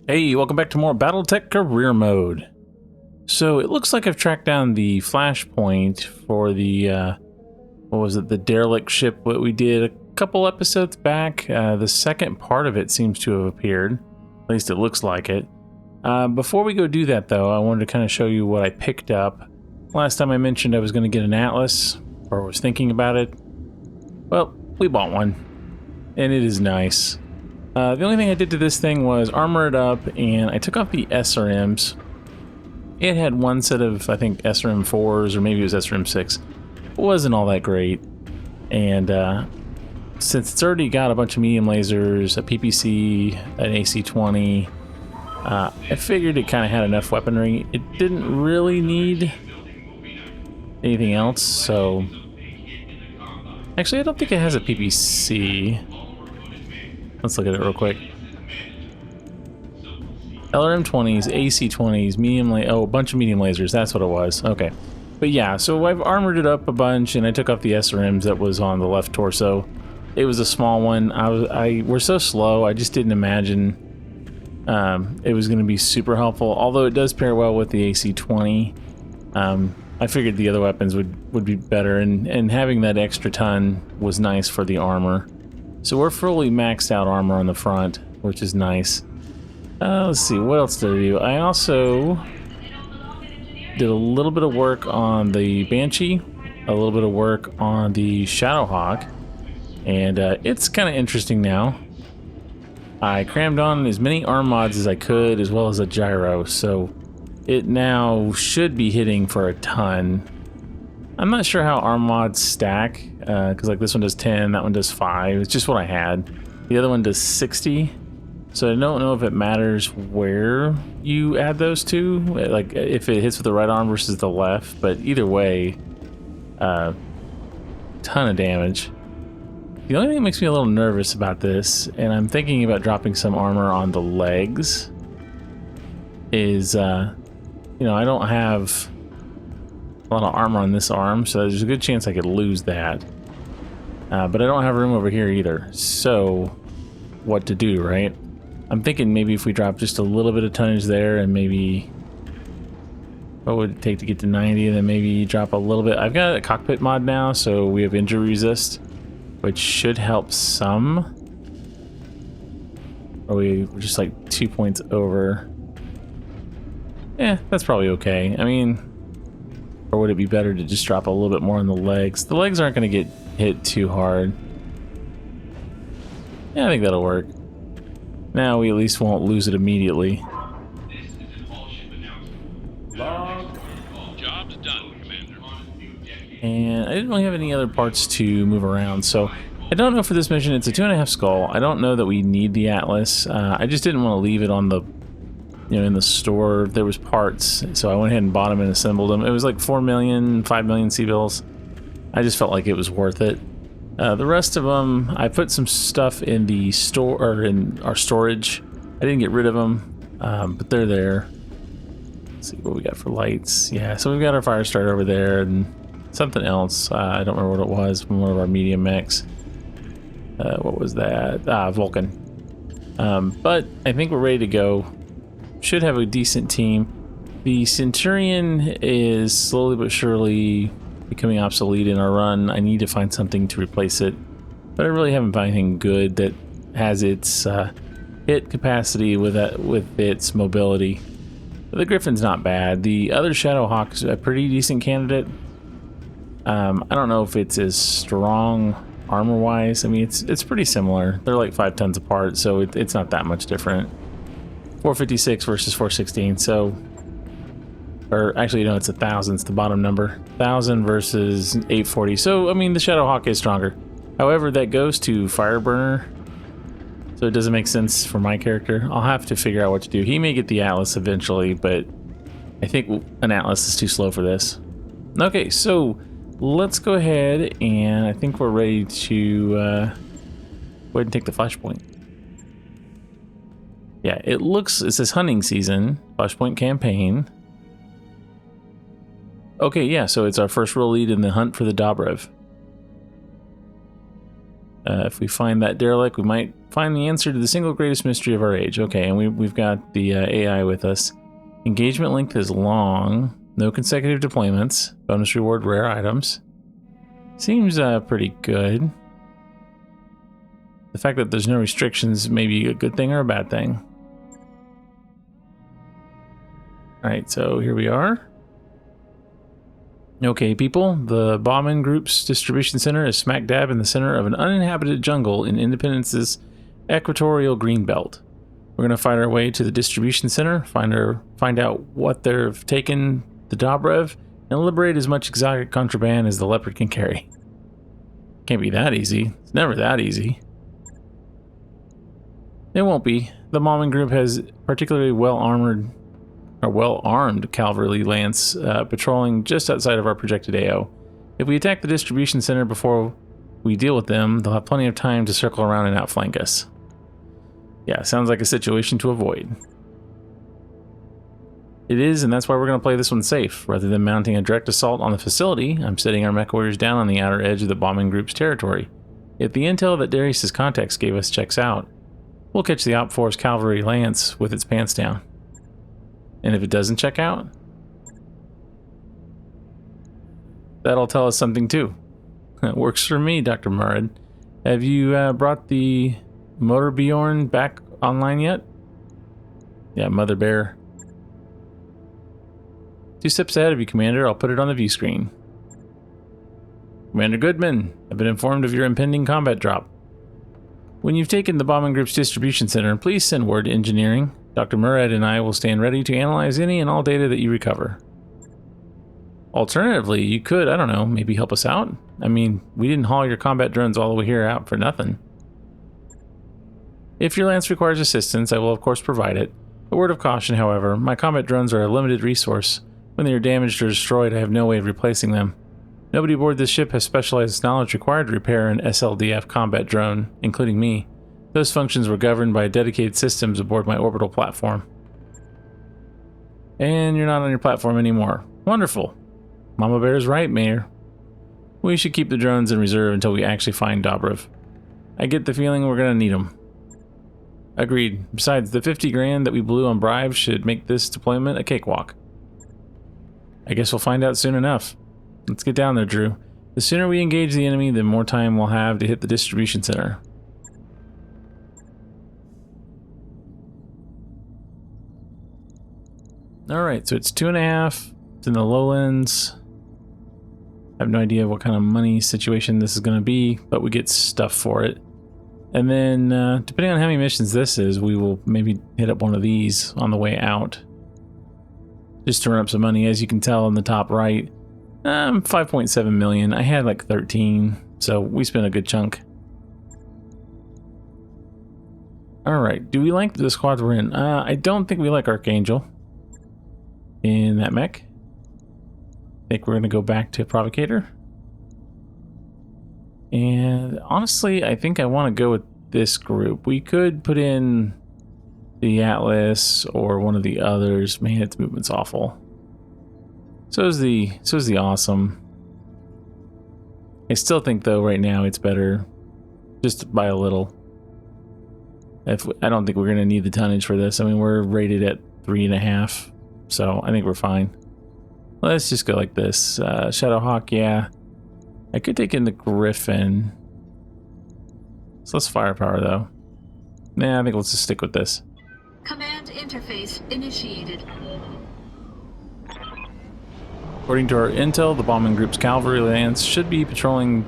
Hey, welcome back to more BattleTech career mode. So it looks like I've tracked down the flashpoint for the, what was it, the derelict ship, what we did a couple episodes back. The second part of it seems to have appeared. At least it looks like it. Before we go do that, though, I wanted to kind of show you what I picked up. Last time I mentioned I was going to get an atlas, or was thinking about it. Well, we bought one, and it is nice. The only thing I did to this thing was armor it up, and I took off the SRMs. It had one set of, I think, SRM 4s, or maybe it was SRM 6. It wasn't all that great. And since it's already got a bunch of medium lasers, a PPC, an AC-20, I figured it kind of had enough weaponry. It didn't really need anything else, so... Actually, I don't think it has a PPC. Let's look at it real quick. LRM-20s, AC-20s, a bunch of medium lasers, that's what it was. Okay. But yeah, so I've armored it up a bunch, and I took off the SRMs that was on the left torso. It was a small one. We're so slow, I just didn't imagine it was going to be super helpful, although it does pair well with the AC-20. I figured the other weapons would be better, and having that extra ton was nice for the armor. So we're fully maxed out armor on the front, which is nice. Let's see, what else did I do? I also did a little bit of work on the Banshee, a little bit of work on the Shadowhawk, and it's kind of interesting now. I crammed on as many arm mods as I could, as well as a gyro, so it now should be hitting for a ton. I'm not sure how arm mods stack, because like this one does 10, that one does 5. It's just what I had. The other one does 60, so I don't know if it matters where you add those to, like if it hits with the right arm versus the left, but either way, ton of damage. The only thing that makes me a little nervous about this, and I'm thinking about dropping some armor on the legs, is, you know, I don't have a lot of armor on this arm, so there's a good chance I could lose that. But I don't have room over here either, so what to do, right? I'm thinking maybe if we drop just a little bit of tonnage there, and maybe what would it take to get to 90, and then maybe drop a little bit. I've got a cockpit mod now, so we have injury resist, which should help some. Or we're just like 2 points over. Yeah, that's probably okay. I mean, or would it be better to just drop a little bit more on the legs? The legs aren't going to get hit too hard. Yeah, I think that'll work. Now we at least won't lose it immediately. Job's done, Commander. And I didn't really have any other parts to move around, so I don't know for this mission. It's a 2.5 skull. I don't know that we need the Atlas. I just didn't want to leave it on the, you know, in the store. There was parts, so I went ahead and bought them and assembled them. It was like 4 million, 5 million C-bills. I just felt like it was worth it. The rest of them, I put some stuff in the store, or in our storage. I didn't get rid of them, but they're there. Let's see what we got for lights. Yeah, so we've got our fire starter over there, and something else. I don't remember what it was from one of our medium mechs. What was that? Vulcan. But I think we're ready to go. Should have a decent team. The Centurion is slowly but surely becoming obsolete in our run. I need to find something to replace it, but I really haven't found anything good that has its hit capacity with its mobility. But the Griffin's not bad. The other Shadowhawk is a pretty decent candidate. I don't know if it's as strong armor-wise. I mean, it's pretty similar. They're like 5 tons apart, so it's not that much different. 456 versus 416, so, or actually no, it's 1,000, it's the bottom number. 1,000 versus 840, so I mean the Shadowhawk is stronger. However, that goes to Fireburner, so it doesn't make sense for my character. I'll have to figure out what to do. He may get the Atlas eventually, but I think an Atlas is too slow for this. Okay, so let's go ahead, and I think we're ready to go ahead and take the flashpoint. Yeah, it says hunting season, flashpoint campaign. Okay, yeah, so it's our first real lead in the hunt for the Dobrev. If we find that derelict, we might find the answer to the single greatest mystery of our age. Okay, and we've got the AI with us. Engagement length is long. No consecutive deployments. Bonus reward rare items. Seems pretty good. The fact that there's no restrictions may be a good thing or a bad thing. Alright, so here we are. Okay, people, the Bauman Group's distribution center is smack dab in the center of an uninhabited jungle in Independence's equatorial greenbelt. We're going to find our way to the distribution center, find out what they've taken the Dobrev, and liberate as much exotic contraband as the leopard can carry. Can't be that easy. It's never that easy. It won't be. The Bauman Group has particularly well-armed cavalry lance patrolling just outside of our projected AO. If we attack the distribution center before we deal with them, they'll have plenty of time to circle around and outflank us. Yeah, sounds like a situation to avoid. It is, and that's why we're going to play this one safe. Rather than mounting a direct assault on the facility, I'm setting our MechWarriors down on the outer edge of the Bauman Group's territory. If the intel that Darius' contacts gave us checks out, we'll catch the Op Force cavalry lance with its pants down. And if it doesn't check out, that'll tell us something too. That works for me, Dr. Murad. Have you brought the Motor Bjorn back online yet? Yeah, Mother Bear. 2 steps ahead of you, Commander. I'll put it on the view screen. Commander Goodman, I've been informed of your impending combat drop. When you've taken the Bauman Group's distribution center, please send word to engineering. Dr. Murad and I will stand ready to analyze any and all data that you recover. Alternatively, you could, I don't know, maybe help us out? I mean, we didn't haul your combat drones all the way here out for nothing. If your lance requires assistance, I will of course provide it. A word of caution, however, my combat drones are a limited resource. When they are damaged or destroyed, I have no way of replacing them. Nobody aboard this ship has specialized knowledge required to repair an SLDF combat drone, including me. Those functions were governed by dedicated systems aboard my orbital platform. And you're not on your platform anymore. Wonderful. Mama Bear's right, Mayor. We should keep the drones in reserve until we actually find Dobrev. I get the feeling we're gonna need them. Agreed. Besides, the 50 grand that we blew on bribes should make this deployment a cakewalk. I guess we'll find out soon enough. Let's get down there, Drew. The sooner we engage the enemy, the more time we'll have to hit the distribution center. Alright, so it's 2.5. It's in the lowlands. I have no idea what kind of money situation this is going to be, but we get stuff for it. And then, depending on how many missions this is, we will maybe hit up one of these on the way out. Just to run up some money. As you can tell in the top right, 5.7 million. I had like 13, so we spent a good chunk. Alright, do we like the squad we're in? I don't think we like Archangel in that mech. I think we're going to go back to Provocator. And honestly, I think I want to go with this group. We could put in the Atlas or one of the others. Man, its movement's awful. So is the Awesome. I still think though right now it's better, just by a little. I don't think we're going to need the tonnage for this. I mean, we're rated at 3.5, so I think we're fine. Let's just go like this. Shadowhawk, yeah. I could take in the Griffin. So let's firepower though. Nah, I think let's just stick with this. Command interface initiated. According to our intel, the Bauman Group's cavalry lance should be patrolling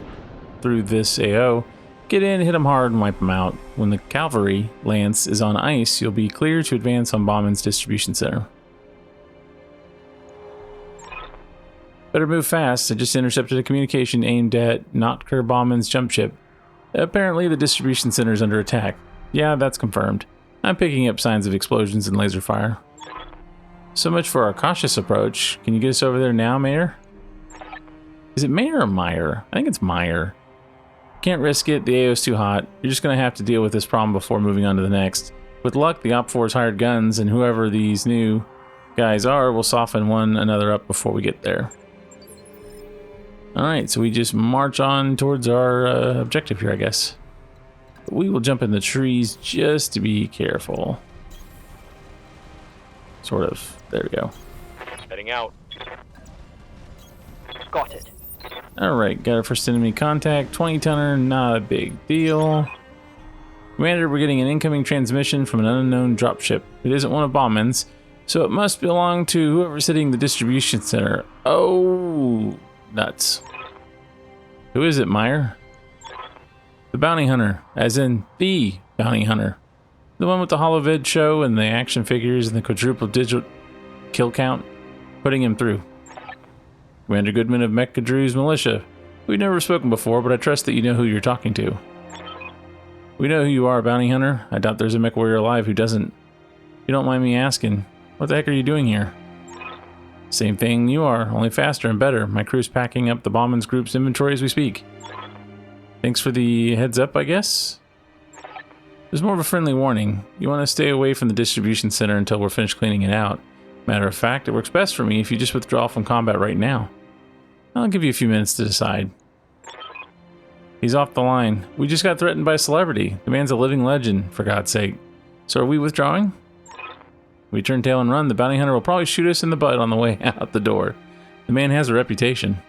through this AO. Get in, hit them hard, and wipe them out. When the cavalry lance is on ice, you'll be clear to advance on Bauman's distribution center. Better move fast. I just intercepted a communication aimed at Notker Bauman's jump ship. Apparently the distribution center is under attack. Yeah, that's confirmed. I'm picking up signs of explosions and laser fire. So much for our cautious approach. Can you get us over there now, Mayor? Is it Mayor or Meyer? I think it's Meyer. Can't risk it. The AO's too hot. You're just going to have to deal with this problem before moving on to the next. With luck, the Op 4's hired guns, and whoever these new guys are will soften one another up before we get there. Alright, so we just march on towards our objective here, I guess. We will jump in the trees just to be careful. Sort of. There we go. Heading out. Got it. Alright, got our first enemy contact. 20-tonner, not a big deal. Commander, we're getting an incoming transmission from an unknown dropship. It isn't one of Bauman's, so it must belong to whoever's hitting the distribution center. Oh, nuts. Who is it, Meyer? The bounty hunter, as in the bounty hunter. The one with the holovid show and the action figures and the quadruple digital kill count. Putting him through. Commander Goodman of Mechwadrior's militia. We've never spoken before, but I trust that you know who you're talking to. We know who you are, bounty hunter. I doubt there's a MechWarrior alive who doesn't. If you don't mind me asking, what the heck are you doing here? Same thing you are, only faster and better. My crew's packing up the Bauman's group's inventory as we speak. Thanks for the heads up, I guess? There's more of a friendly warning. You want to stay away from the distribution center until we're finished cleaning it out. Matter of fact, it works best for me if you just withdraw from combat right now. I'll give you a few minutes to decide. He's off the line. We just got threatened by a celebrity. The man's a living legend, for God's sake. So are we withdrawing? If we turn tail and run, the bounty hunter will probably shoot us in the butt on the way out the door. The man has a reputation.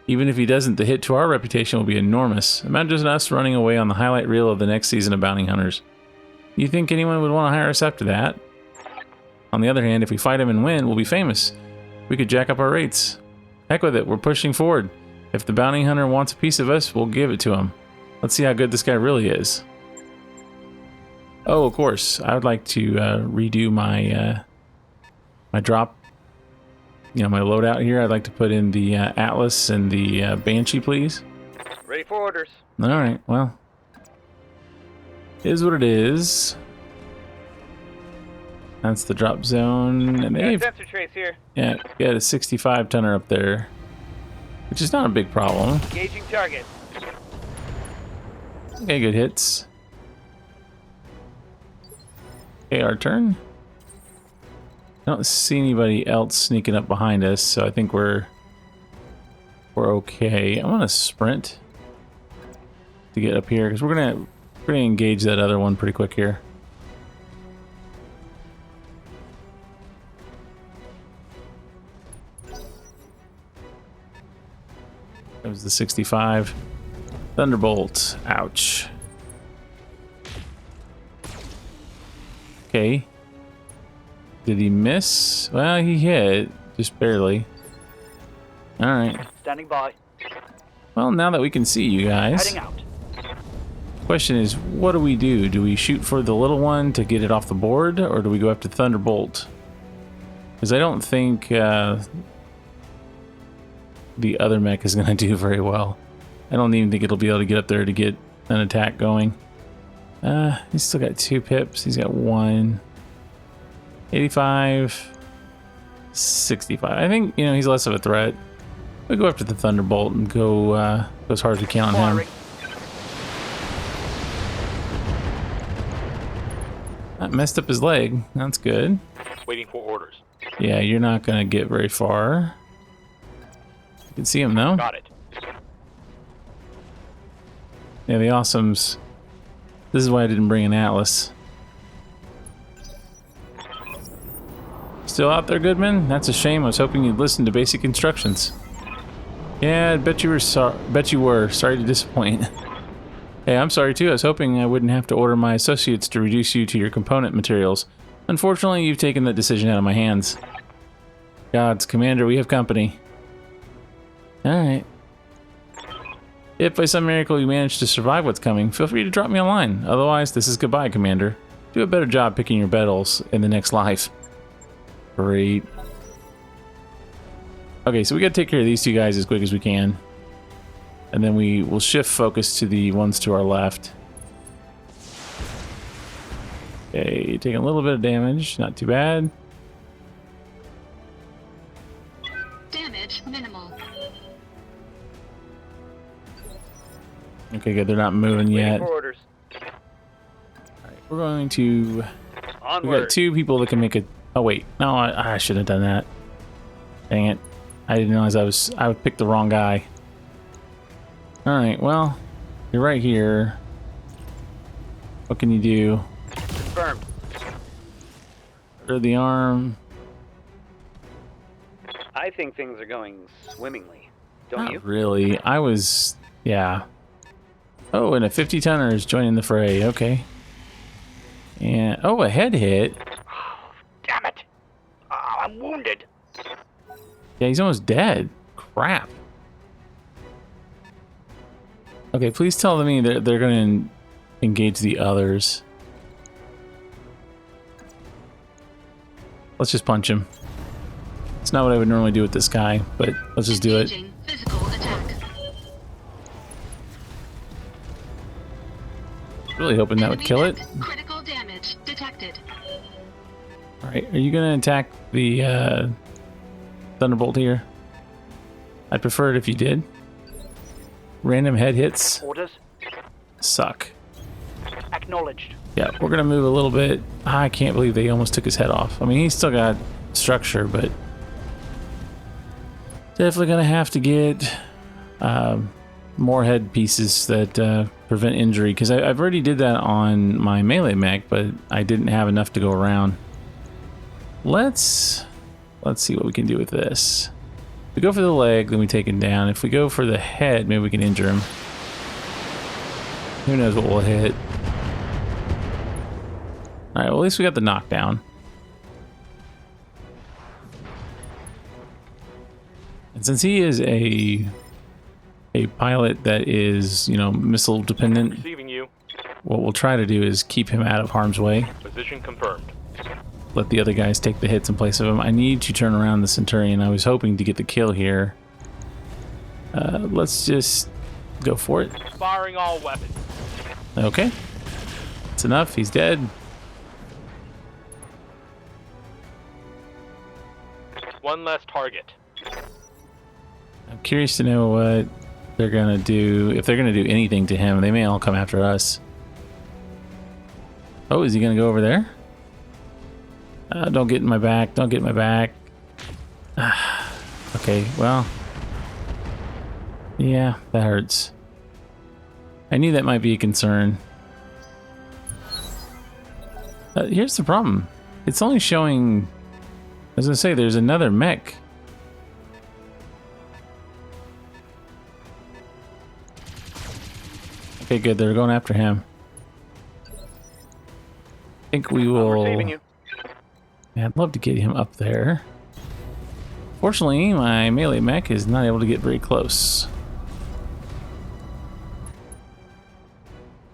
Even if he doesn't, the hit to our reputation will be enormous. Imagine us running away on the highlight reel of the next season of Bounty Hunters. You think anyone would want to hire us after that? On the other hand, if we fight him and win, we'll be famous. We could jack up our rates. Heck with it, we're pushing forward. If the bounty hunter wants a piece of us, we'll give it to him. Let's see how good this guy really is. Oh, of course, I would like to redo my my drop. You know, my loadout here. I'd like to put in the Atlas and the Banshee, please. Ready for orders. All right, well, it is what it is. That's the drop zone, and they've Sensor trace here. yeah, got a 65-tonner up there, which is not a big problem. Engaging target. Okay, good hits. Okay, our turn. I don't see anybody else sneaking up behind us, so I think we're okay. I'm gonna sprint to get up here because we're gonna engage that other one pretty quick here. That was the 65. Thunderbolt. Ouch. Okay. Did he miss? Well, he hit. Just barely. Alright. Standing by. Well, now that we can see you guys. Heading out. Question is, what do we do? Do we shoot for the little one to get it off the board? Or do we go after Thunderbolt? Because I don't think the other mech is going to do very well. I don't even think it'll be able to get up there to get an attack going. He's still got 2 pips. He's got 1. 85. 65. I think, you know, he's less of a threat. We go after the Thunderbolt and go as hard as we can on him. That messed up his leg. That's good. Waiting for orders. Yeah, you're not going to get very far. You can see him, though. Got it. Yeah, the awesomes. This is why I didn't bring an Atlas. Still out there, Goodman? That's a shame. I was hoping you'd listen to basic instructions. Yeah, I bet you were sorry to disappoint. Hey, I'm sorry too. I was hoping I wouldn't have to order my associates to reduce you to your component materials. Unfortunately, you've taken that decision out of my hands. Gods, Commander, we have company. Alright. If by some miracle you manage to survive what's coming, feel free to drop me a line. Otherwise, this is goodbye, Commander. Do a better job picking your battles in the next life. Great. Okay, so we gotta take care of these 2 guys as quick as we can. And then we will shift focus to the ones to our left. Okay, taking a little bit of damage, not too bad. Damage minimal. Okay, good, they're not moving yet. Waiting for orders. Alright, we're going to... Onward. We got 2 people that can make it. Oh wait, no, I should have done that. Dang it! I didn't realize I would pick the wrong guy. All right, well, you're right here. What can you do? Confirmed. Or the arm? I think things are going swimmingly. Don't you? Not really. I was, yeah. Oh, and a 50-tonner is joining the fray. Okay. And, oh, a head hit. Damn it! I'm wounded. Yeah, he's almost dead. Crap. Okay, please tell me they're going to engage the others. Let's just punch him. It's not what I would normally do with this guy, but let's just do it. Engaging physical attack. Really hoping that would Enemy kill it. mech. Critical damage detected. All right, are you going to attack the Thunderbolt here? I'd prefer it if you did. Random head hits Orders suck. acknowledged. Yeah, we're going to move a little bit. I can't believe they almost took his head off. I mean, he's still got structure, but definitely going to have to get more head pieces that prevent injury, because I've already did that on my melee mech, but I didn't have enough to go around. Let's see what we can do with this. If we go for the leg, then we take him down. If we go for the head, maybe we can injure him. Who knows what we'll hit. Alright, well, at least we got the knockdown. And since he is a pilot that is, you know, missile dependent, Receiving you. what we'll try to do is keep him out of harm's way. Position confirmed. Let the other guys take the hits in place of him. I need to turn around the Centurion. I was hoping to get the kill here. Let's just go for it. Firing all weapons. Okay. That's enough. He's dead. One less target. I'm curious to know what they're going to do. If they're going to do anything to him, they may all come after us. Oh, is he going to go over there? Don't get in my back. Don't get in my back. Okay, well. Yeah, that hurts. I knew that might be a concern. Here's the problem. It's only showing... I was going to say, there's another mech. Okay, good. They're going after him. I think we will... Receiving you. Yeah, I'd love to get him up there. Fortunately, my melee mech is not able to get very close.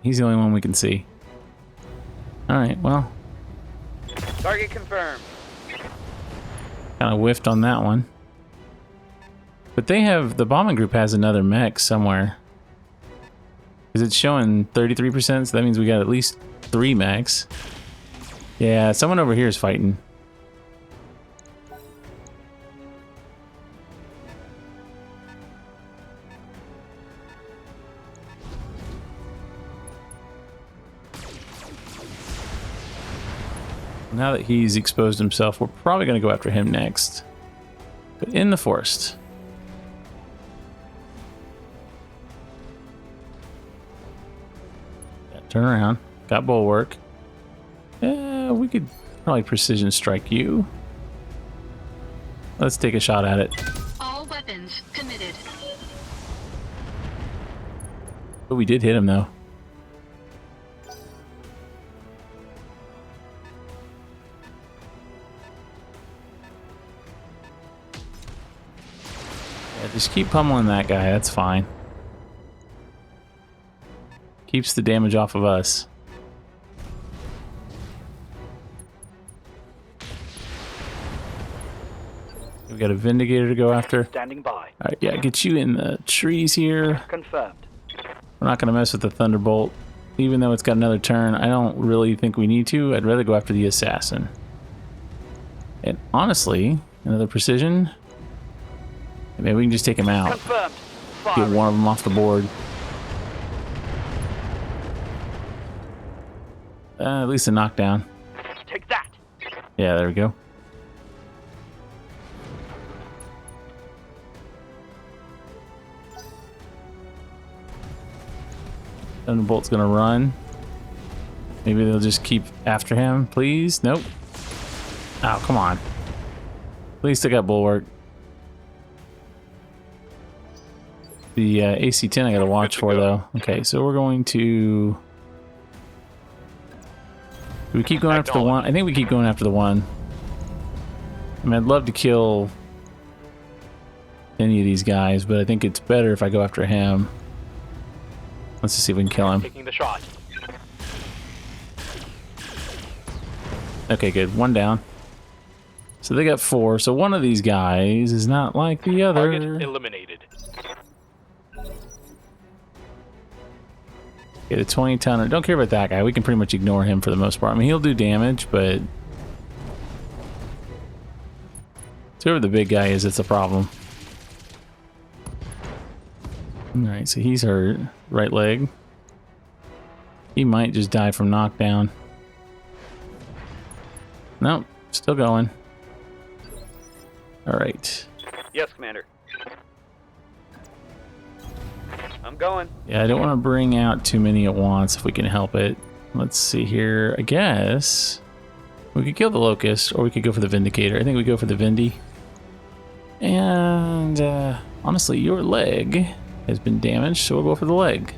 He's the only one we can see. Alright, well, Target confirmed. kind of whiffed on that one. But they have... The bombing group has another mech somewhere. Because it's showing 33%, so that means we got at least 3 mechs. Yeah, someone over here is fighting. Now that he's exposed himself, we're probably going to go after him next. But in the forest. Yeah, turn around. Got bulwark. Yeah, we could probably precision strike you. Let's take a shot at it. All weapons committed. But we did hit him though. Yeah, just keep pummeling that guy, that's fine. Keeps the damage off of us. We got a Vindicator to go after. Standing by. Alright, yeah, get you in the trees here. Confirmed. We're not going to mess with the Thunderbolt. Even though it's got another turn, I don't really think we need to. I'd rather go after the Assassin. And honestly, another precision. Maybe we can just take him out. Confirmed. Get Firing. one of them off the board. At least a knockdown. Take that. Yeah, there we go. Thunderbolt's gonna run. Maybe they'll just keep after him, please. Nope. Oh, come on. At least I got bulwark. The AC-10 I gotta watch for, though. Okay, so we're going to... Do we keep going after the one? I think we keep going after the one. I mean, I'd love to kill any of these guys, but I think it's better if I go after him. Let's just see if we can kill him. Taking the shot. Okay, good. One down. So they got 4. So one of these guys is not like the other. Target eliminated. Okay, the 20-tonner. Don't care about that guy. We can pretty much ignore him for the most part. I mean, he'll do damage, but it's whoever the big guy is, it's a problem. Alright, so he's hurt. Right leg. He might just die from knockdown. Nope, still going. Alright. Yes, Commander. I'm going. Yeah, I don't want to bring out too many at once if we can help it. Let's see here. I guess we could kill the Locust, or we could go for the Vindicator. I think we go for the Vindy. And honestly, your leg has been damaged, so we'll go for the leg.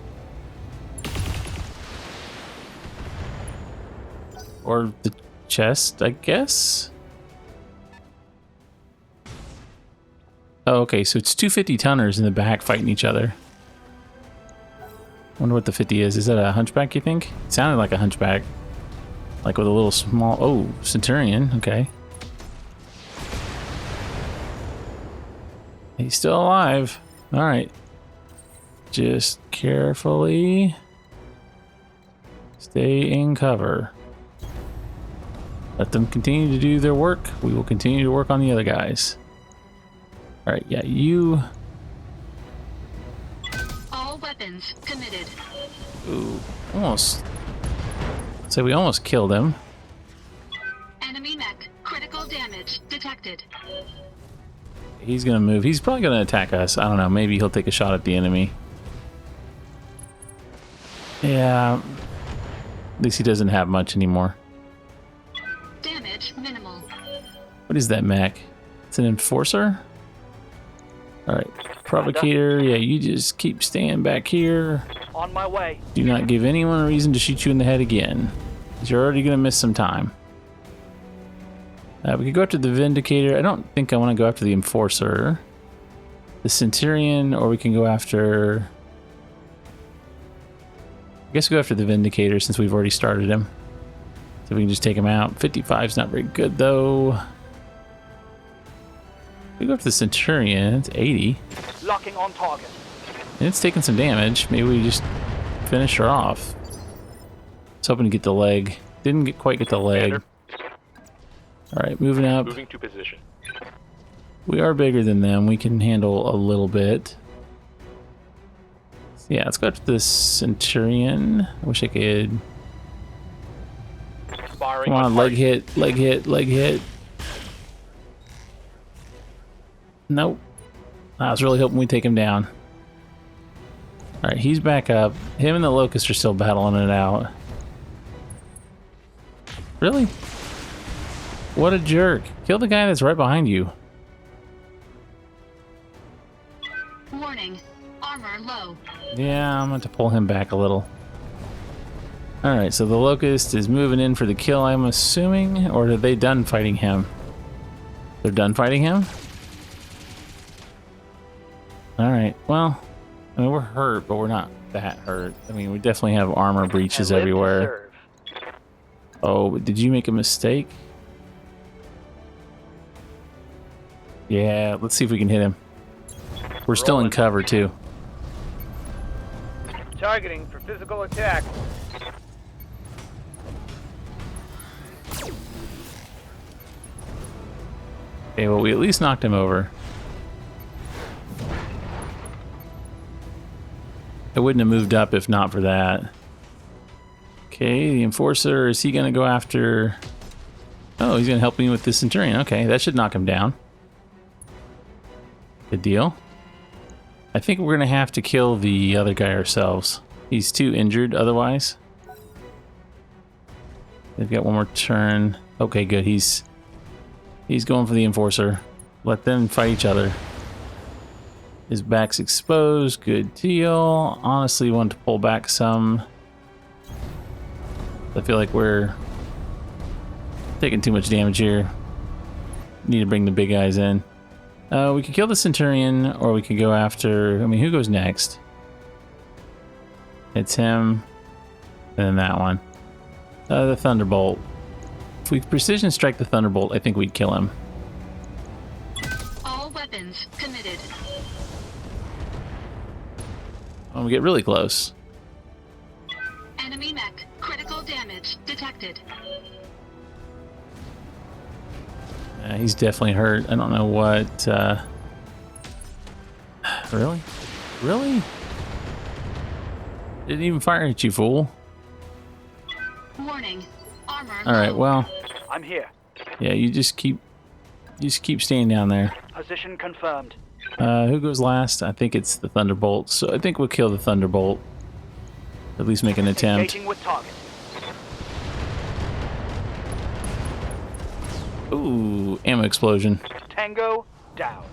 Or the chest, I guess. Oh, okay, so it's 2 50-tonners in the back fighting each other. Wonder what the 50 is. Is that a hunchback, you think? It sounded like a hunchback. Like with a little small... Oh, Centurion. Okay. He's still alive. Alright. Just carefully stay in cover. Let them continue to do their work. We will continue to work on the other guys. Alright, yeah, you... All weapons committed. Ooh, almost. So we almost killed him. Enemy mech. Critical damage detected. He's gonna move. He's probably gonna attack us. I don't know. Maybe he'll take a shot at the enemy. Yeah. At least he doesn't have much anymore. Damage minimal. What is that mech? It's an enforcer? Alright. Provocator. Yeah, you just keep staying back here. On my way. Do not give anyone a reason to shoot you in the head again. 'Cause you're already gonna miss some time. We could go after the Vindicator. I don't think I want to go after the Enforcer. The Centurion, or we can go after... I guess we'll go after the Vindicator since we've already started him. So we can just take him out. 55's not very good, though. We go after the Centurion. It's 80. Locking on target. And it's taking some damage. Maybe we just finish her off. I was hoping to get the leg. Didn't quite get the leg. Commander. Alright, moving up. Moving to position. We are bigger than them. We can handle a little bit. Yeah, let's go up to the Centurion. I wish I could... Firing Come on, leg hit, leg hit, leg hit. Nope. I was really hoping we'd take him down. Alright, he's back up. Him and the Locust are still battling it out. Really? What a jerk. Kill the guy that's right behind you. Warning. Armor low. Yeah, I'm going to pull him back a little. Alright, so the Locust is moving in for the kill, I'm assuming. Or are they done fighting him? They're done fighting him? Alright, well, I mean, we're hurt, but we're not that hurt. I mean, we definitely have armor breaches And live to everywhere. serve. Oh, but did you make a mistake? Yeah, let's see if we can hit him. We're still in cover, too. Targeting for physical attack. Okay, well, we at least knocked him over. I wouldn't have moved up if not for that. Okay, the Enforcer, is he going to go after... Oh, he's going to help me with the Centurion. Okay, that should knock him down. Good deal. I think we're going to have to kill the other guy ourselves. He's too injured otherwise. They've got one more turn. Okay, good. He's going for the enforcer. Let them fight each other. His back's exposed. Good deal. Honestly, want to pull back some. I feel like we're taking too much damage here. Need to bring the big guys in. We could kill the Centurion, or we could go after... I mean, who goes next? It's him. And then that one. The Thunderbolt. If we precision strike the Thunderbolt, I think we'd kill him. All weapons committed. When we get really close. Enemy mech. Critical damage detected. He's definitely hurt. I don't know what... Really? Really? Didn't even fire at you, fool. Warning. Armor Alright, low. well... I'm here. Yeah, you just keep staying down there. Position confirmed. Who goes last? I think it's the Thunderbolt. So I think we'll kill the Thunderbolt. At least make an attempt. Engaging with target. Ooh, ammo explosion. Tango down.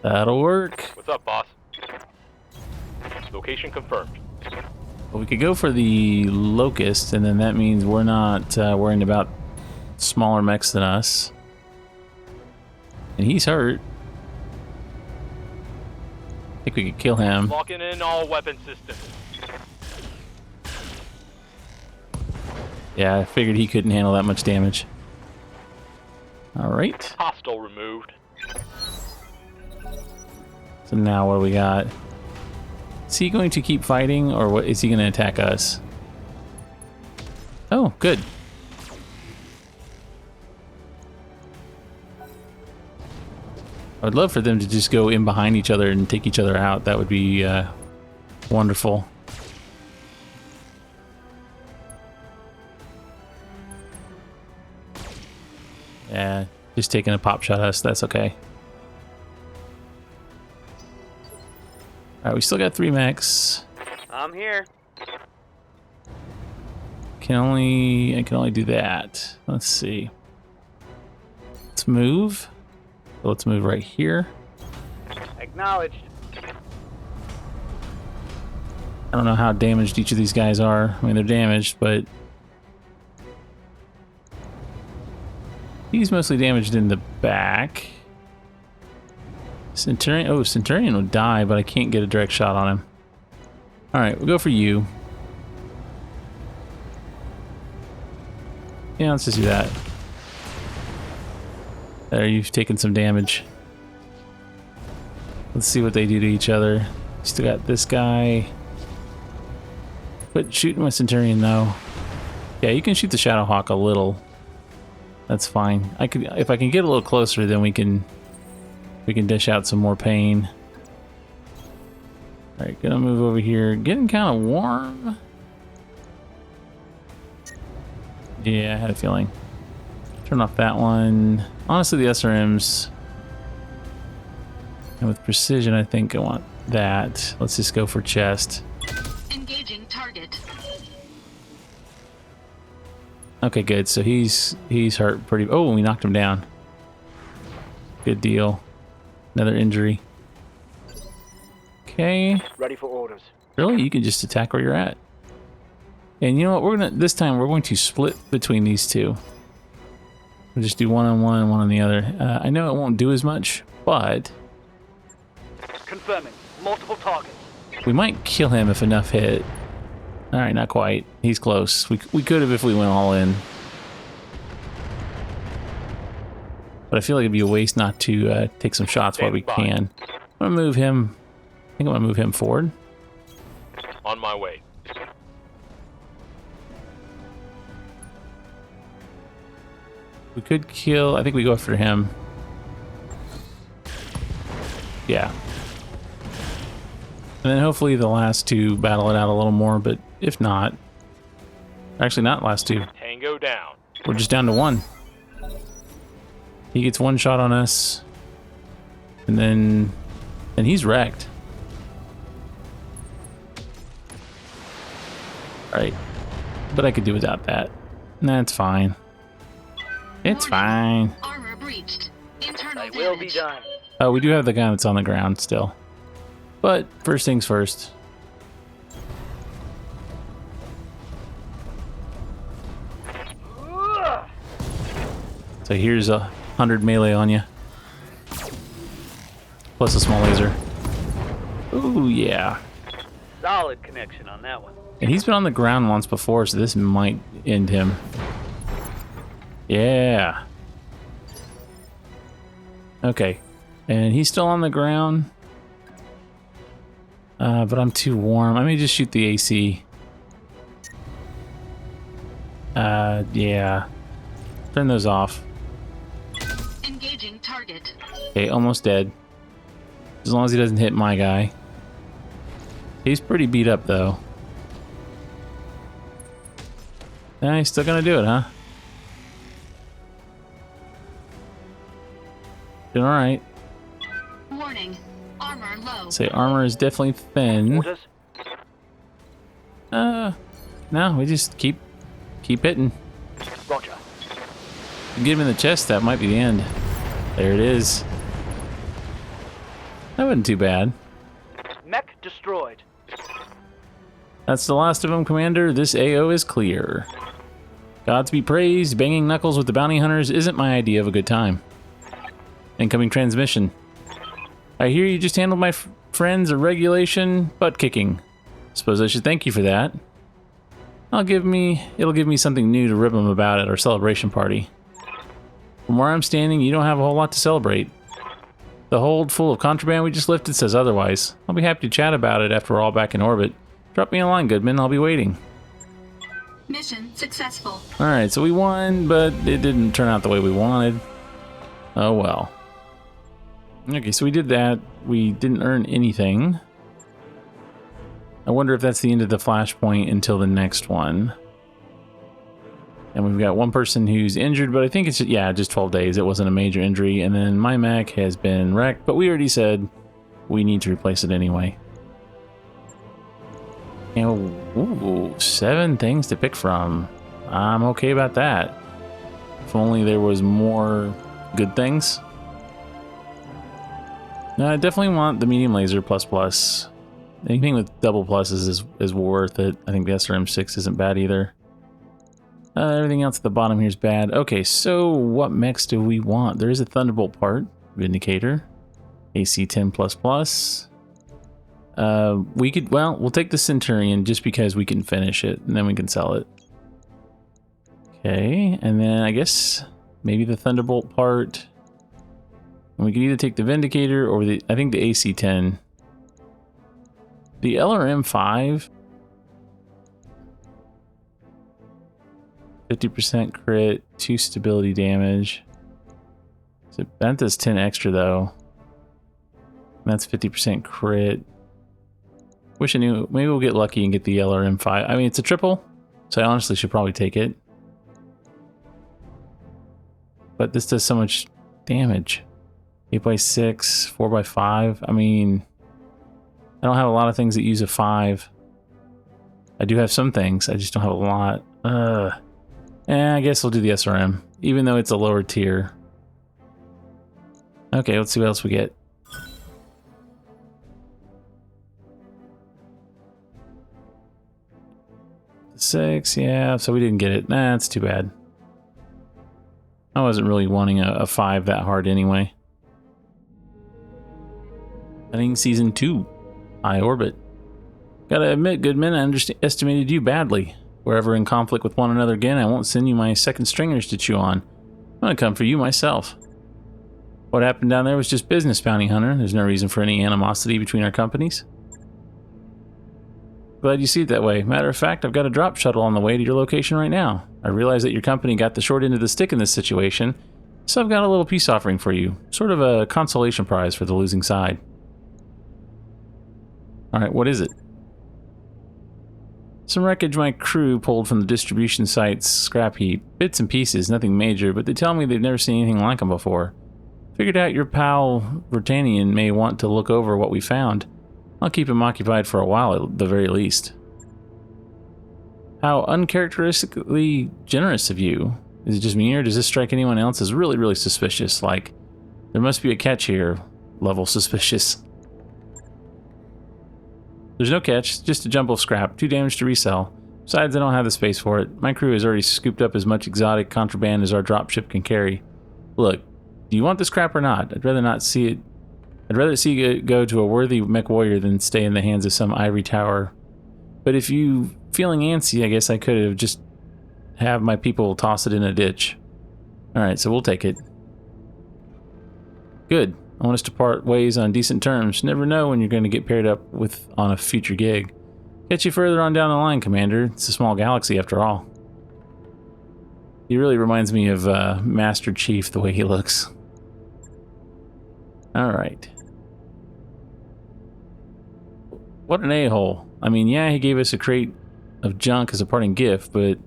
That'll work. What's up, boss? Location confirmed. Well, we could go for the Locust, and then that means we're not worrying about smaller mechs than us. And he's hurt. I think we could kill him. Locking in all weapon systems. Yeah, I figured he couldn't handle that much damage. Alright. Hostile removed. So now what do we got? Is he going to keep fighting, or what? Is he going to attack us? Oh, good. I would love for them to just go in behind each other and take each other out. That would be wonderful. Yeah, just taking a pop shot at us. That's okay. Alright, we still got 3 mechs. I'm here. I can only do that. Let's see. Let's move. Let's move right here. Acknowledged. I don't know how damaged each of these guys are. I mean, they're damaged, but he's mostly damaged in the back. Centurion. Oh, Centurion will die, but I can't get a direct shot on him. All right, we'll go for you. Yeah, let's just do that. There, you've taken some damage. Let's see what they do to each other. Still got this guy. Quit shooting my Centurion, though. Yeah, you can shoot the Shadowhawk a little. That's fine. I could, if I can get a little closer, then we can dish out some more pain. All right, gonna move over here. Getting kind of warm. Yeah, I had a feeling. Turn off that one. Honestly, the SRMs. And with precision, I think I want that. Let's just go for chest. Engaging target. Okay, good. So he's hurt pretty. Oh, we knocked him down. Good deal. Another injury. Okay. Ready for orders. Really? You can just attack where you're at. And you know what? This time we're going to split between these two. We'll just do one on one and one on the other. I know it won't do as much, but Confirming. Multiple targets. we might kill him if enough hit. All right, not quite. He's close. We could have if we went all in. But I feel like it'd be a waste not to take some shots while we can. I'm gonna move him. I think I'm gonna move him forward. On my way. We could kill. I think we go after him. Yeah. And then hopefully the last two battle it out a little more, but if not... Actually, not last two. Tango down. We're just down to one. He gets one shot on us. And then he's wrecked. Alright. But I could do without that. That's fine. It's Warning. fine. Armor breached. Internal I will be damage. done. Oh, we do have the guy that's on the ground still. But first things first. So here's 100 melee on you. Plus a small laser. Ooh, yeah. Solid connection on that one. And he's been on the ground once before, so this might end him. Yeah. Okay. And he's still on the ground. But I'm too warm. I may just shoot the AC. Yeah. Turn those off. Engaging target. Okay, almost dead. As long as he doesn't hit my guy. He's pretty beat up, though. He's still gonna do it, huh? Doing alright. Warning. Armor low. Say armor is definitely thin. Orders. No, we just keep hitting. Roger. Get him in the chest, that might be the end. There it is. That wasn't too bad. Mech destroyed. That's the last of them, Commander. This AO is clear. Gods be praised. Banging knuckles with the bounty hunters isn't my idea of a good time. Incoming transmission. I hear you just handled my friends a regulation butt kicking. Suppose I should thank you for that. It'll give me something new to rib them about at our celebration party. From where I'm standing, you don't have a whole lot to celebrate. The hold full of contraband we just lifted says otherwise. I'll be happy to chat about it after we're all back in orbit. Drop me a line, Goodman. I'll be waiting. Mission successful. Alright, so we won, but it didn't turn out the way we wanted. Oh well. Okay, so we did that. We didn't earn anything. I wonder if that's the end of the flashpoint until the next one. And we've got one person who's injured, but I think it's, yeah, just 12 days. It wasn't a major injury. And then my mech has been wrecked, but we already said we need to replace it anyway. And, ooh, 7 things to pick from. I'm okay about that. If only there was more good things. No, I definitely want the medium laser plus. Anything with double pluses is worth it. I think the SRM-6 isn't bad either. Everything else at the bottom here is bad. Okay, so what mechs do we want? There is a Thunderbolt part, Vindicator, AC-10++. We'll take the Centurion just because we can finish it, and then we can sell it. Okay, and then I guess maybe the Thunderbolt part. And we can either take the Vindicator or I think the AC-10. The LRM-5... 50% crit, 2 stability damage. So that does 10 extra though. And that's 50% crit. Wish I knew. Maybe we'll get lucky and get the LRM-5. I mean, it's a triple, so I honestly should probably take it. But this does so much damage. 8x6, 4x5. I mean, I don't have a lot of things that use a 5. I do have some things. I just don't have a lot. I guess we'll do the SRM, even though it's a lower tier. Okay, let's see what else we get. 6, yeah, so we didn't get it. Nah, that's too bad. I wasn't really wanting a 5 that hard anyway. I think Season 2, High Orbit. Gotta admit, Goodman, I underestimated you badly. We're ever in conflict with one another again, I won't send you my second stringers to chew on. I'm gonna come for you myself. What happened down there was just business, bounty hunter. There's no reason for any animosity between our companies. Glad you see it that way. Matter of fact, I've got a drop shuttle on the way to your location right now. I realize that your company got the short end of the stick in this situation, so I've got a little peace offering for you. Sort of a consolation prize for the losing side. Alright, what is it? Some wreckage my crew pulled from the distribution site's scrap heap. Bits and pieces, nothing major, but they tell me they've never seen anything like them before. Figured out your pal Vertanian may want to look over what we found. I'll keep him occupied for a while at the very least. How uncharacteristically generous of you. Is it just me, or does this strike anyone else as really, really suspicious? Like, there must be a catch here. Level suspicious. There's no catch, just a jumble of scrap. Too damaged to resell. Besides, I don't have the space for it. My crew has already scooped up as much exotic contraband as our dropship can carry. Look, do you want this crap or not? I'd rather not see it. I'd rather see it go to a worthy mech warrior than stay in the hands of some ivory tower. But if you feeling antsy, I guess I could have just have my people toss it in a ditch. Alright, so we'll take it. Good. I want us to part ways on decent terms. Never know when you're going to get paired up with on a future gig. Catch you further on down the line, Commander. It's a small galaxy after all. He really reminds me of Master Chief, the way he looks. Alright. What an a-hole. I mean, yeah, he gave us a crate of junk as a parting gift, but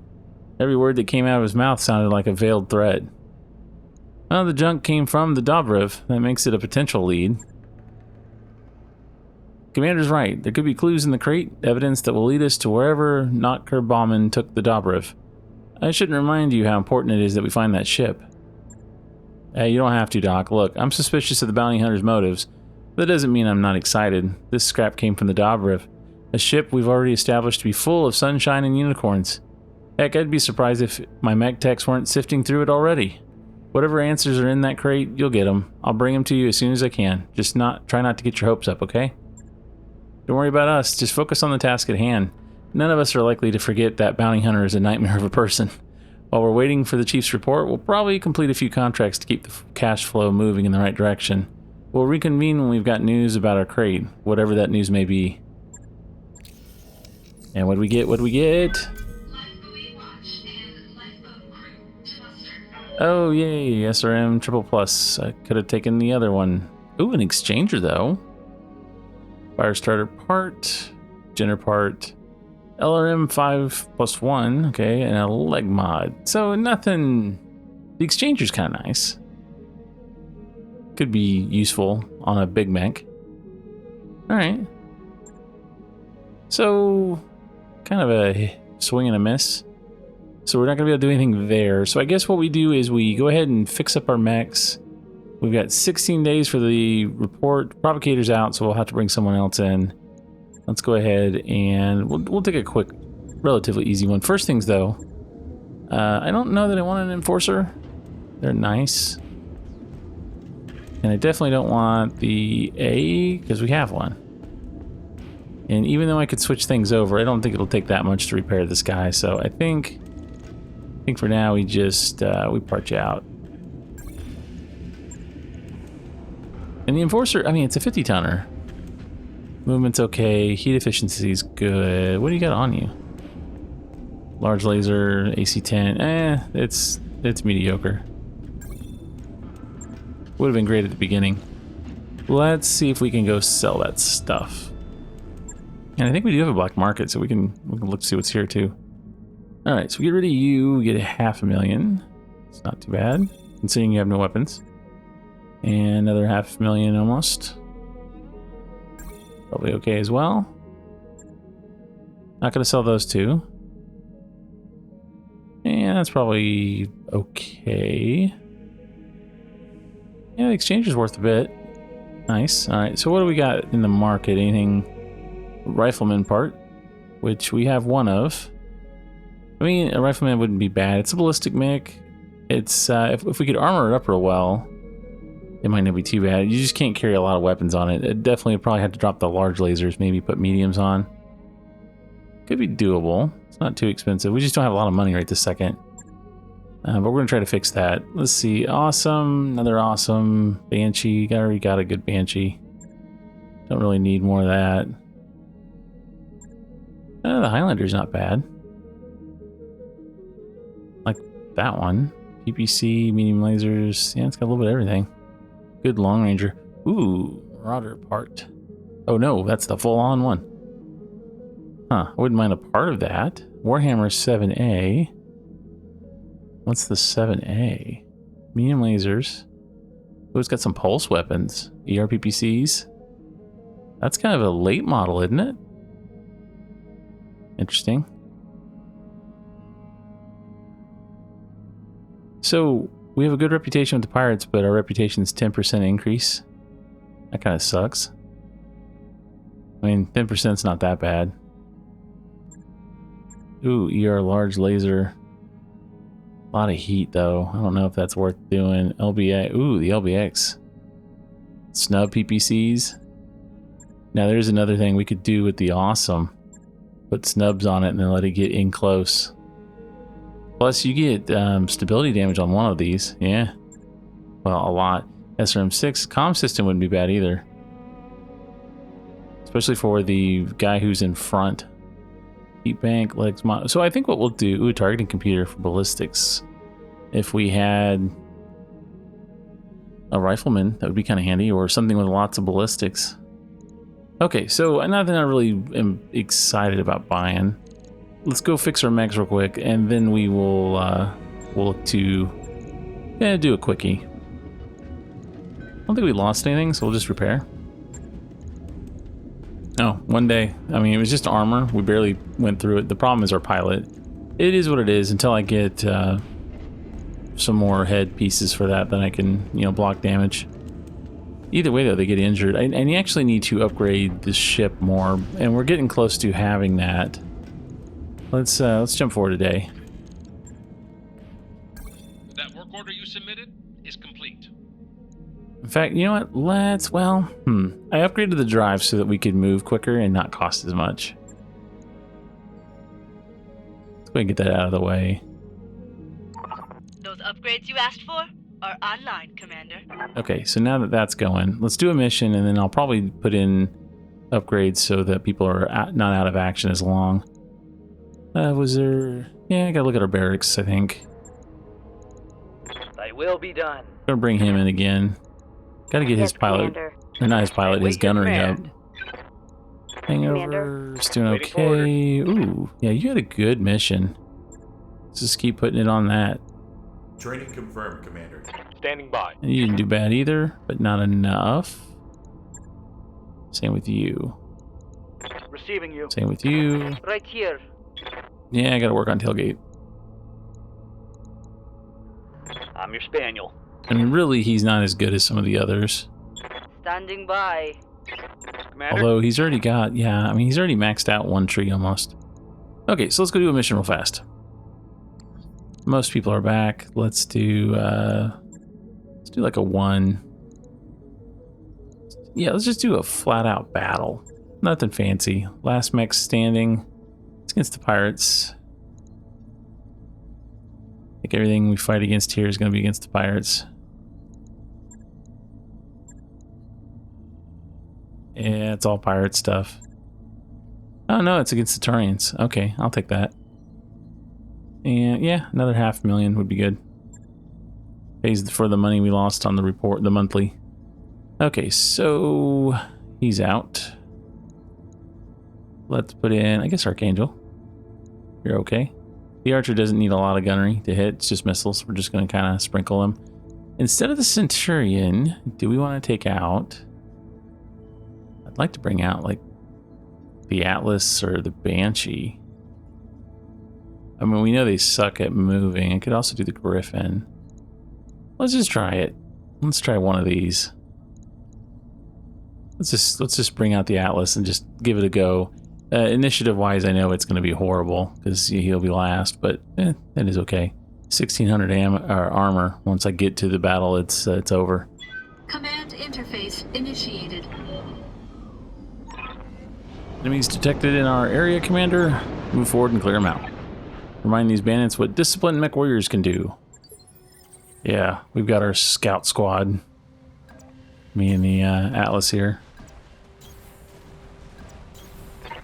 every word that came out of his mouth sounded like a veiled threat. Well, the junk came from the Dobrev. That makes it a potential lead. Commander's right. There could be clues in the crate, evidence that will lead us to wherever Notker Bauman took the Dobrev. I shouldn't remind you how important it is that we find that ship. Hey, you don't have to, Doc. Look, I'm suspicious of the bounty hunter's motives. That doesn't mean I'm not excited. This scrap came from the Dobrev, a ship we've already established to be full of sunshine and unicorns. Heck, I'd be surprised if my mech techs weren't sifting through it already. Whatever answers are in that crate, you'll get them. I'll bring them to you as soon as I can. Just try not to get your hopes up, okay? Don't worry about us. Just focus on the task at hand. None of us are likely to forget that bounty hunter is a nightmare of a person. While we're waiting for the chief's report, we'll probably complete a few contracts to keep the cash flow moving in the right direction. We'll reconvene when we've got news about our crate, whatever that news may be. And what do we get? What do we get? Oh, yay, SRM triple plus. I could have taken the other one. Ooh, an exchanger, though. Fire starter part, Jenner part, LRM 5+1, okay, and a leg mod. So nothing. The exchanger's kind of nice. Could be useful on a big mech. Alright. So, kind of a swing and a miss. So we're not going to be able to do anything there. So I guess what we do is we go ahead and fix up our mechs. We've got 16 days for the report. Provocator's out, so we'll have to bring someone else in. Let's go ahead and we'll take a quick, relatively easy one. First things though, I don't know that I want an enforcer. They're nice. And I definitely don't want the A, because we have one. And even though I could switch things over, I don't think it'll take that much to repair this guy. So I think for now we just, we part you out. And the enforcer, I mean, it's a 50-tonner. Movement's okay. Heat efficiency's good. What do you got on you? Large laser, AC-10. It's mediocre. Would have been great at the beginning. Let's see if we can go sell that stuff. And I think we do have a black market, so we can look to see what's here too. All right, so we get rid of you. We get 500,000. It's not too bad, considering you have no weapons. And another 500,000 almost. Probably okay as well. Not going to sell those two. And that's probably okay. Yeah, the exchange is worth a bit. Nice. All right, so what do we got in the market? Anything? Rifleman part, which we have one of. I mean, a rifleman wouldn't be bad. It's a ballistic mech. It's if we could armor it up real well, it might not be too bad. You just can't carry a lot of weapons on it. It definitely would probably have to drop the large lasers, maybe put mediums on. Could be doable. It's not too expensive. We just don't have a lot of money right this second. But we're going to try to fix that. Let's see. Awesome. Another awesome Banshee. Already got a good Banshee. Don't really need more of that. The Highlander's not bad. Like that one. PPC, medium lasers. Yeah, it's got a little bit of everything. Good long ranger. Ooh, Marauder part. Oh no, that's the full-on one. Huh, I wouldn't mind a part of that. Warhammer 7A. What's the 7A? Medium lasers. Oh, it's got some pulse weapons. ERPPCs. That's kind of a late model, isn't it? Interesting. So we have a good reputation with the pirates, but our reputation's 10% increase. That kind of sucks. I mean, 10% is not that bad. Ooh, ER large laser. A lot of heat though. I don't know if that's worth doing. LBX. Ooh, the LBX. Snub PPCs. Now there's another thing we could do with the awesome. Put snubs on it and then let it get in close. Plus you get stability damage on one of these. Yeah. Well, a lot. SRM6 comm system wouldn't be bad either. Especially for the guy who's in front. Heat bank, legs. So I think what we'll do, ooh, targeting computer for ballistics. If we had a rifleman, that would be kind of handy, or something with lots of ballistics. Okay, so nothing I really am excited about buying. Let's go fix our mechs real quick, and then we will we'll look to do a quickie. I don't think we lost anything, so we'll just repair. Oh, one day. I mean, it was just armor. We barely went through it. The problem is our pilot. It is what it is until I get some more head pieces for that, then I can, you know, block damage. Either way, though, they get injured. And you actually need to upgrade the ship more, and we're getting close to having that. Let's jump forward a day. That work order you submitted is complete. In fact, you know what? I upgraded the drive so that we could move quicker and not cost as much. Let's go ahead and get that out of the way. Those upgrades you asked for are online, Commander. Okay, so now that that's going, let's do a mission, and then I'll probably put in upgrades so that people are not out of action as long. Was there... Yeah, I gotta look at our barracks, I think. Thy will be done. Gonna bring him in again. Gotta get his pilot... Or not his pilot, his gunnery up. Hangover's doing okay. Ooh, yeah, you had a good mission. Let's just keep putting it on that. Training confirmed, Commander. Standing by. And you didn't do bad either, but not enough. Same with you. Receiving you. Same with you. Right here. Yeah, I gotta work on tailgate. I'm your spaniel. I mean, really, he's not as good as some of the others. Standing by. Commander? Although he's already got, yeah, I mean, he's already maxed out one tree almost. Okay, so let's go do a mission real fast. Most people are back. Let's do like a 1. Yeah, let's just do a flat out battle. Nothing fancy. Last mech standing. It's against the pirates. I think everything we fight against here is going to be against the pirates. Yeah, it's all pirate stuff. Oh no, it's against the Turians. Okay, I'll take that. And yeah, another 500,000 would be good. Pays for the money we lost on the report, the monthly. Okay, so he's out. Let's put in, I guess, Archangel. You're okay. The Archer doesn't need a lot of gunnery to hit. It's just missiles. We're just going to kind of sprinkle them. Instead of the Centurion, do we want to take out... I'd like to bring out, like, the Atlas or the Banshee. I mean, we know they suck at moving. I could also do the Griffin. Let's just try it. Let's try one of these. Let's just bring out the Atlas and just give it a go. Initiative-wise, I know it's going to be horrible because he'll be last, but that is okay. 1,600 armor. Once I get to the battle, it's over. Command interface initiated. Enemies detected in our area, Commander. Move forward and clear them out. Remind these bandits what disciplined MechWarriors can do. Yeah, we've got our scout squad. Me and the Atlas here.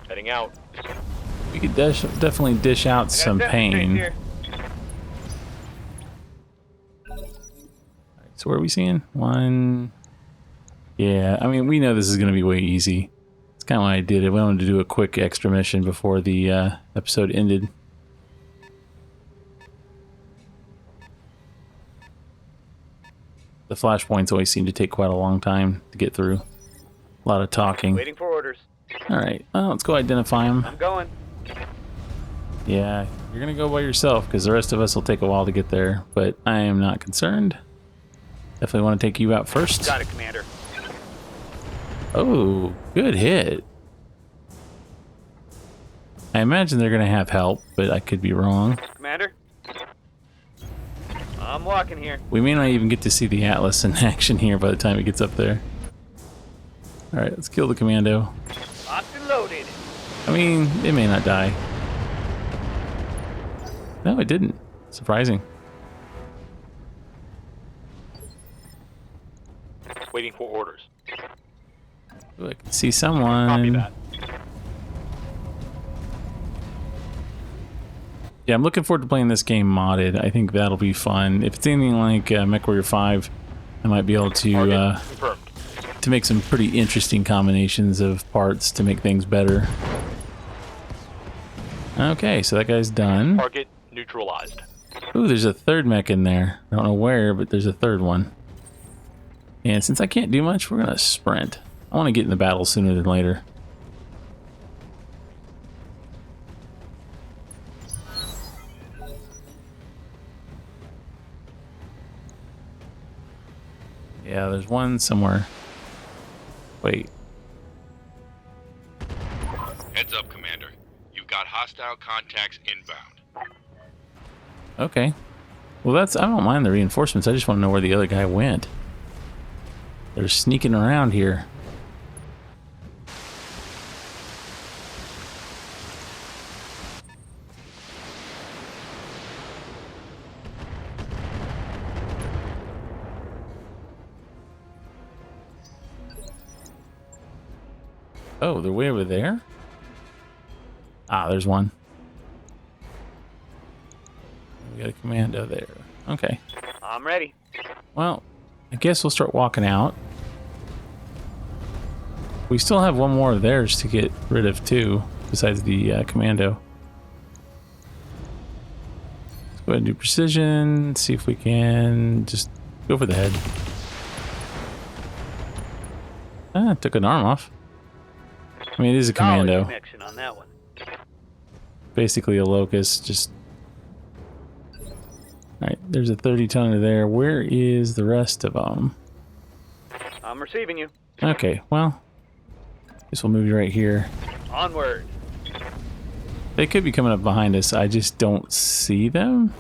Heading out. We could definitely dish out some pain. Alright, so where are we seeing? 1. Yeah, I mean, we know this is going to be way easy. That's kind of why I did it. We wanted to do a quick extra mission before the episode ended. The flashpoints always seem to take quite a long time to get through. A lot of talking. Waiting for orders. Alright, well, let's go identify them. I'm going. Yeah, You're gonna go by yourself because the rest of us will take a while to get there, but I am not concerned. Definitely want to take you out first. Got it, Commander. Oh, good hit. I imagine they're gonna have help, but I could be wrong. Commander? I'm walking here. We may not even get to see the Atlas in action here by the time it gets up there. Alright, let's kill the commando. Locked and loaded. I mean, it may not die. No, it didn't. Surprising. Waiting for orders. Ooh, I can see someone. Copy that. Yeah, I'm looking forward to playing this game modded. I think that'll be fun. If it's anything like MechWarrior 5, I might be able to Target confirmed. make some pretty interesting combinations of parts to make things better. Okay, so that guy's done. Target neutralized. Ooh, there's a third mech in there. I don't know where, but there's a third one. And since I can't do much, we're gonna sprint. I want to get in the battle sooner than later. Yeah, there's one somewhere. Wait. Heads up, Commander. You've got hostile contacts inbound. Okay. Well, I don't mind the reinforcements. I just want to know where the other guy went. They're sneaking around here. Oh, they're way over there? Ah, there's one. We got a commando there. Okay. I'm ready. Well, I guess we'll start walking out. We still have one more of theirs to get rid of too, besides the commando. Let's go ahead and do precision, see if we can just go for the head. Ah, took an arm off. I mean, it is a commando. Solid connection on that one. Basically a locust, just... Alright, there's a 30-tonner there. Where is the rest of them? I'm receiving you. Okay, well... Guess we'll move you right here. Onward. They could be coming up behind us. I just don't see them.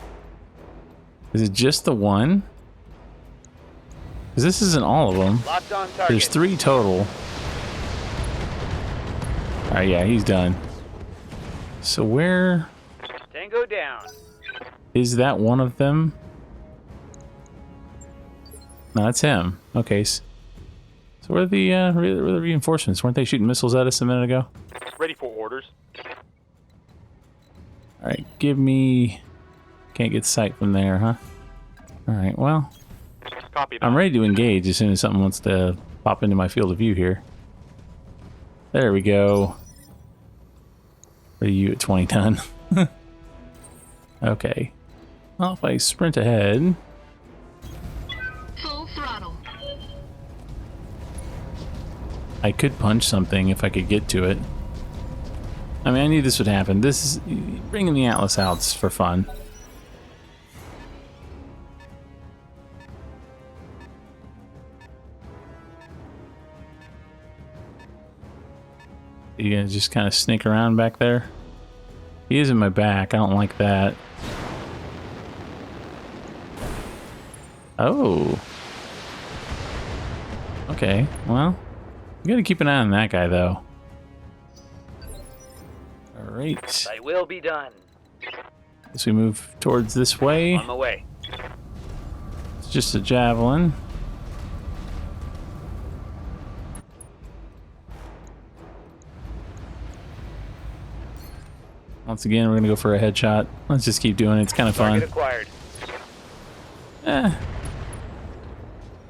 Is it just the one? Because this isn't all of them. Locked on target. There's 3 total. Alright, yeah, he's done. So where Tango down. is that one of them? No, that's him. Okay. So where are the reinforcements? Weren't they shooting missiles at us a minute ago? Ready for orders. Alright, give me... Can't get sight from there, huh? Alright, well... Copy that. I'm ready to engage as soon as something wants to pop into my field of view here. There we go. What are you at 20 ton? Okay. Well, if I sprint ahead... Full throttle. I could punch something if I could get to it. I mean, I knew this would happen. This is... Bringing the Atlas out's for fun. You gonna just kind of sneak around back there? He is in my back. I don't like that. Oh. Okay, well, you gotta keep an eye on that guy, though. Alright. I will be done. As we move towards this way, On my way. it's just a javelin. Once again, we're gonna go for a headshot. Let's just keep doing it. It's kind of fun. Target acquired.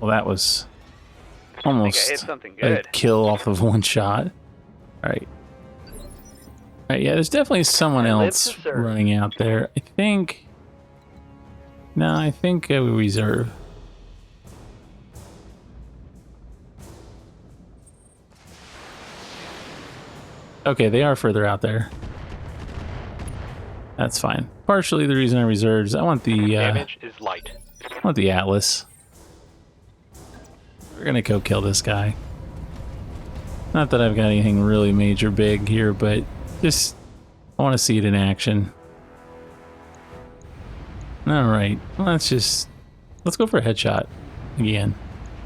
Well, that was I think I hit almost something a good. kill off of one shot. Alright. Alright, yeah, there's definitely someone I live else to serve. running out there. I think... No, I think we reserve. Okay, they are further out there. That's fine. Partially the reason I reserved is I want the Damage is light. Atlas. We're gonna go kill this guy. Not that I've got anything really major big here, but just I want to see it in action. All right, let's go for a headshot again.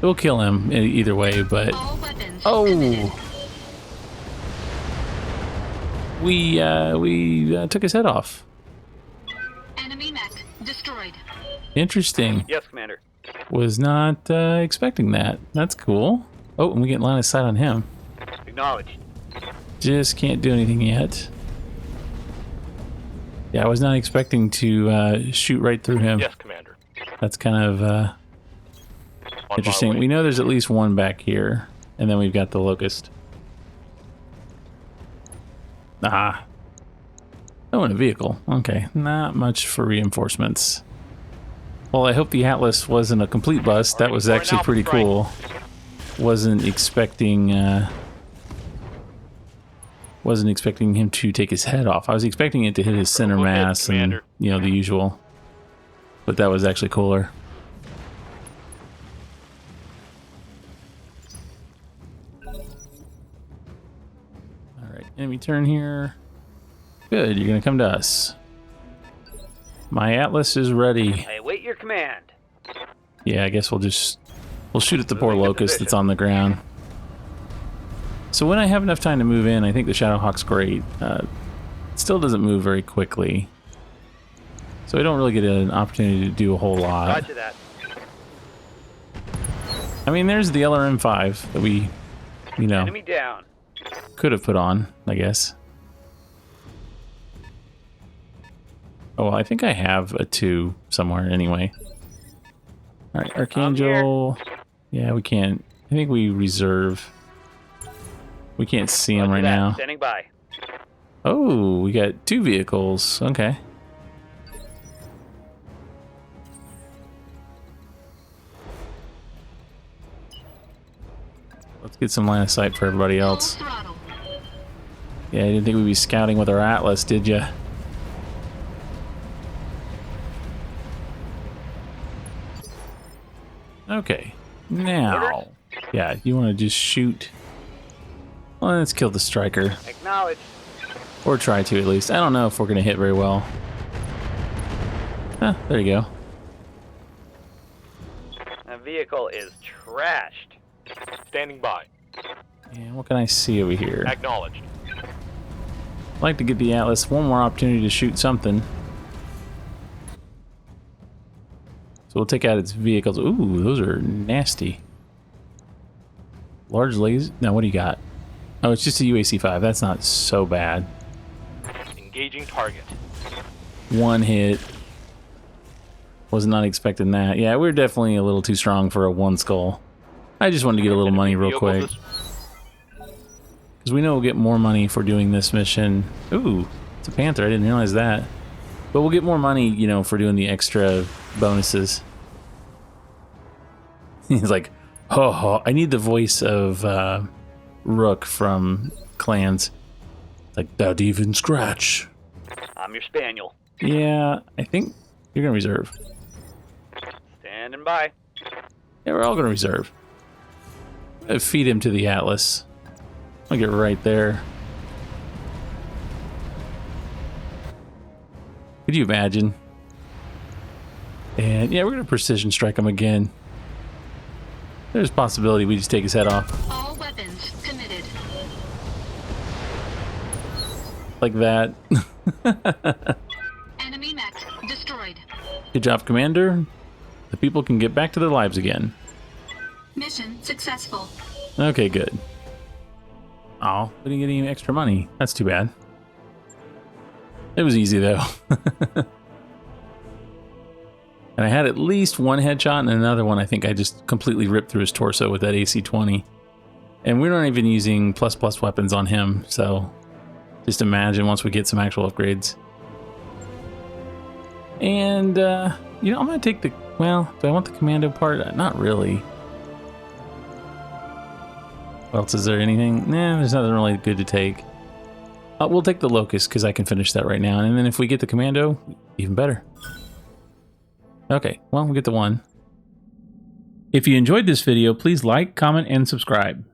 We'll kill him either way, but All weapons oh, committed. we took his head off. Enemy mech destroyed. Interesting. Yes, Commander. Was not expecting that. That's cool. Oh, and we get line of sight on him. Acknowledged. Just can't do anything yet. Yeah, I was not expecting to shoot right through him. Yes, Commander. That's kind of On my interesting. way. We know there's at least one back here, and then we've got the locust. Ah. Oh, in a vehicle. Okay, not much for reinforcements. Well, I hope the Atlas wasn't a complete bust. That was actually pretty cool. Wasn't expecting him to take his head off. I was expecting it to hit his center Go ahead, mass and, Commander. you know, the usual. But that was actually cooler. Alright, enemy turn here. Good, you're gonna come to us. My Atlas is ready. I await your command. Yeah, I guess we'll shoot at the poor Moving to locust position. that's on the ground. So when I have enough time to move in, I think the Shadowhawk's great. It still doesn't move very quickly. So I don't really get an opportunity to do a whole lot. Roger that. I mean, there's the LRM-5 that we, you know, Enemy down. could have put on, I guess. Oh, well, I think I have a 2 somewhere anyway. Alright, Archangel. Yeah, we can't. I think we reserve. We can't see him Roger right that. now. Standing by. Oh, we got 2 vehicles. Okay. Let's get some line of sight for everybody Full else. throttle. Yeah, you didn't think we'd be scouting with our Atlas, did you? Okay. Now. Yeah, you want to just shoot. Well, let's kill the striker. Acknowledged. Or try to, at least. I don't know if we're going to hit very well. Ah, there you go. That vehicle is trashed. Standing by. And what can I see over here? Acknowledged. I'd like to give the Atlas one more opportunity to shoot something. So we'll take out its vehicles. Ooh, those are nasty. Large laser. Now, what do you got? Oh, it's just a UAC-5. That's not so bad. Engaging target. 1 hit. Was not expecting that. Yeah, we're definitely a little too strong for a 1 skull. I just wanted to get a little money real Vehicle quick. Because we know we'll get more money for doing this mission. Ooh, it's a Panther. I didn't realize that. But we'll get more money, you know, for doing the extra bonuses. He's like, oh, I need the voice of Rook from Clans. It's like, that even scratch. I'm your spaniel. Yeah, I think you're going to reserve. Standing by. Yeah, we're all going to reserve. I'm gonna feed him to the Atlas. I'll get right there. Could you imagine? And yeah, we're going to precision strike him again. There's a possibility we just take his head off. All weapons committed. Like that. Enemy mech destroyed. Good job, Commander. The people can get back to their lives again. Mission successful. Okay, good. Oh, we didn't get any extra money. That's too bad. It was easy, though. And I had at least 1 headshot, and another one I think I just completely ripped through his torso with that AC-20. And we're not even using ++ weapons on him, so just imagine once we get some actual upgrades. And, you know, I'm going to take the... Well, do I want the commando part? Not really. What else is there? Anything? Nah, there's nothing really good to take. We'll take the locust because I can finish that right now. And then if we get the commando, even better. Okay, well, we'll get the one. If you enjoyed this video, please like, comment, and subscribe.